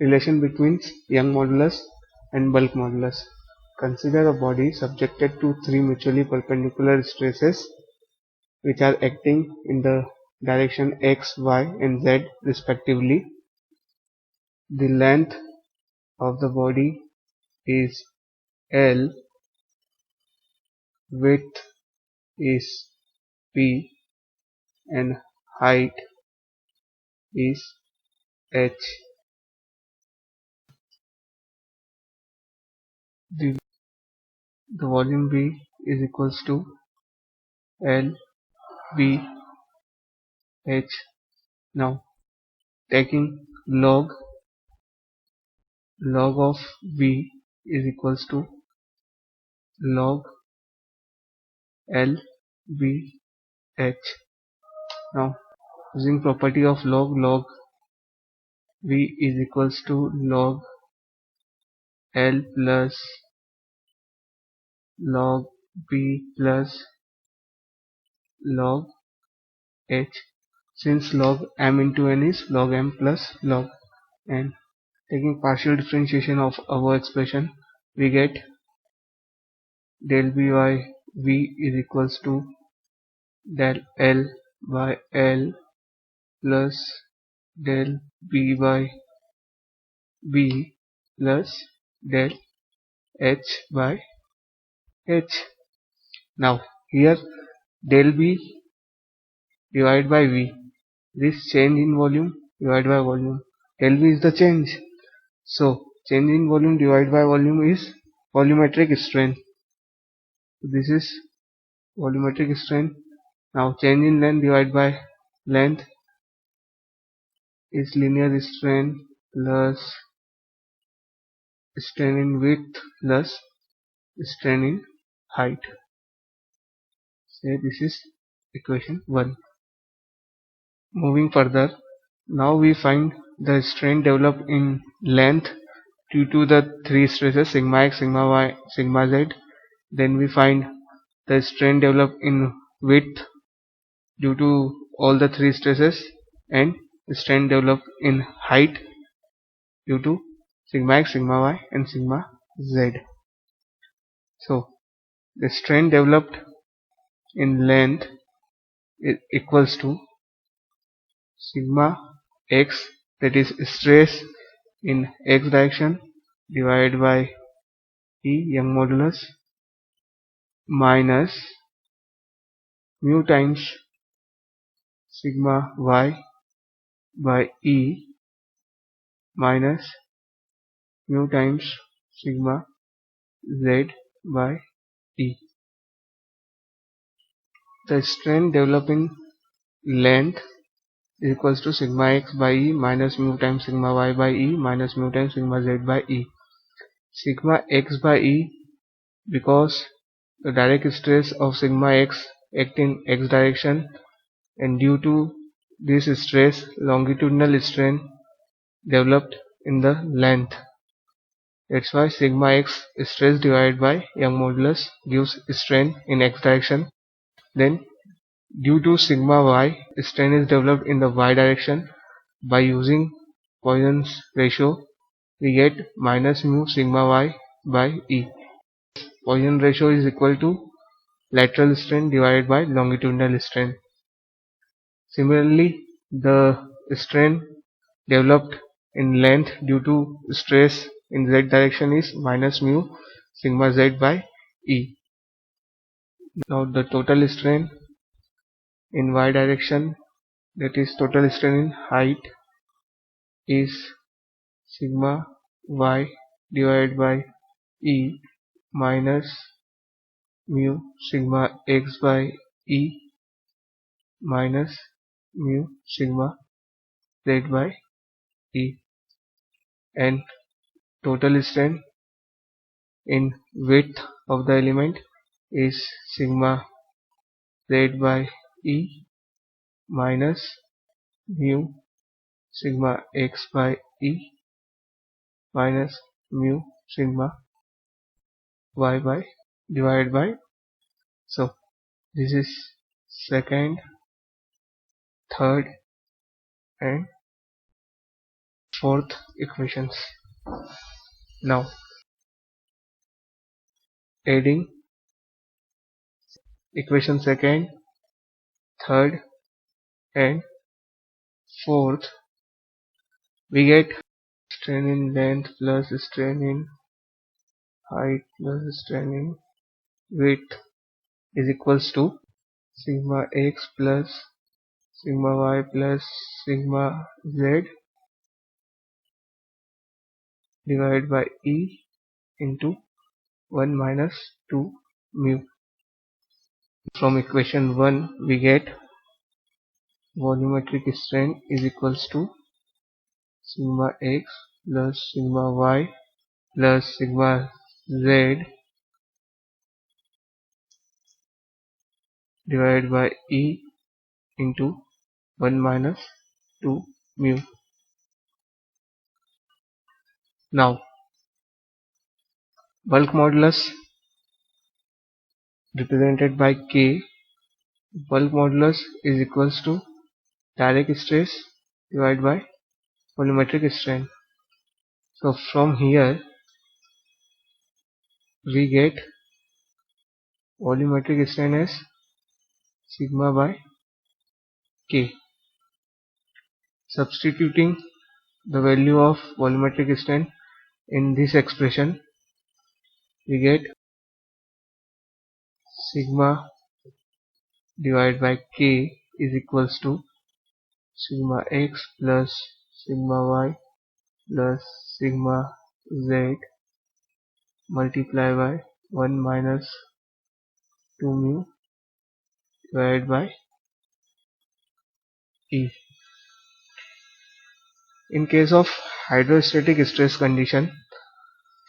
Relation between Young modulus and bulk modulus. Consider a body subjected to three mutually perpendicular stresses which are acting in the direction x, y and z respectively. The length of the body is L, width is P and height is H. The volume B is equals to L, B, H. Now taking log of V is equals to log L, B, H. Now using property of log V is equals to log L plus log B plus log H. Since log m into n is log m plus log n. Taking partial differentiation of our expression, we get del b by v is equals to del L by L plus del b by b plus del h by h. Now here del b divided by v, this change in volume divided by volume. Del v is the change, so change in volume divided by volume is volumetric strain. This is volumetric strain. Now change in length divided by length is linear strain plus strain in width plus strain in height. Say this is equation 1. Moving further, now we find the strain developed in length due to the three stresses sigma x, sigma y, sigma z. Then we find the strain developed in width due to all the three stresses, and strain developed in height due to sigma x, sigma y and sigma z. So the strain developed in length is equals to sigma x, that is stress in x direction, divided by E Young modulus, minus mu times sigma y by E minus mu times sigma z by E. The strain developing length is equals to sigma x by E minus mu times sigma y by E minus mu times sigma z by E. Sigma x by E, because the direct stress of sigma x act in x direction, and due to this stress longitudinal strain developed in the length. That's why sigma x stress divided by Young modulus gives strain in x direction. Then due to sigma y, strain is developed in the y direction. By using Poisson's ratio, we get minus mu sigma y by E. Poisson ratio is equal to lateral strain divided by longitudinal strain. Similarly, the strain developed in length due to stress in z direction is minus mu sigma z by E. Now the total strain in y direction, that is total strain in height, is sigma y divided by E minus mu sigma x by E minus mu sigma z by E, and total strain in width of the element is sigma z by E minus mu sigma x by E minus mu sigma y by divided by. So this is second, third and fourth equations. Now adding equation second, third and fourth, we get strain in length plus strain in height plus strain in width is equals to sigma x plus sigma y plus sigma z divided by E into 1 minus 2 mu. From equation 1 we get volumetric strain is equals to sigma x plus sigma y plus sigma z divided by E into 1 minus 2 mu. Now bulk modulus represented by K. Bulk modulus is equals to direct stress divided by volumetric strain. So from here we get volumetric strain as sigma by K. Substituting the value of volumetric strain in this expression, we get sigma divided by K is equals to sigma x plus sigma y plus sigma z multiplied by 1 minus 2 mu divided by E. In case of hydrostatic stress condition,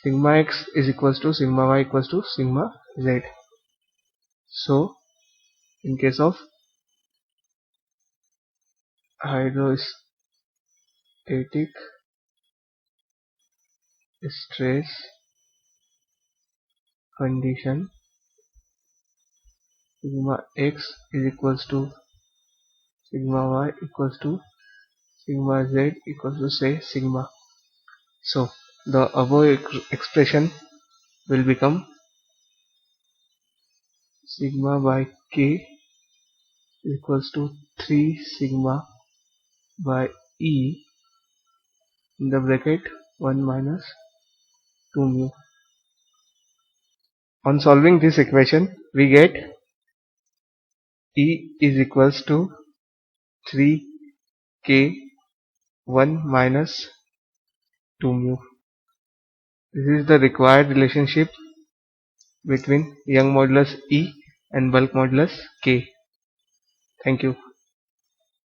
sigma x is equals to sigma y equals to sigma z. So in case of hydrostatic stress condition, sigma x is equals to sigma y equals to sigma z equals to say sigma. So the above expression will become sigma by K equals to 3 sigma by E in the bracket 1 minus 2 mu. On solving this equation, we get E is equals to 3K 1 minus 2 mu. This is the required relationship between Young modulus E and bulk modulus K. Thank you.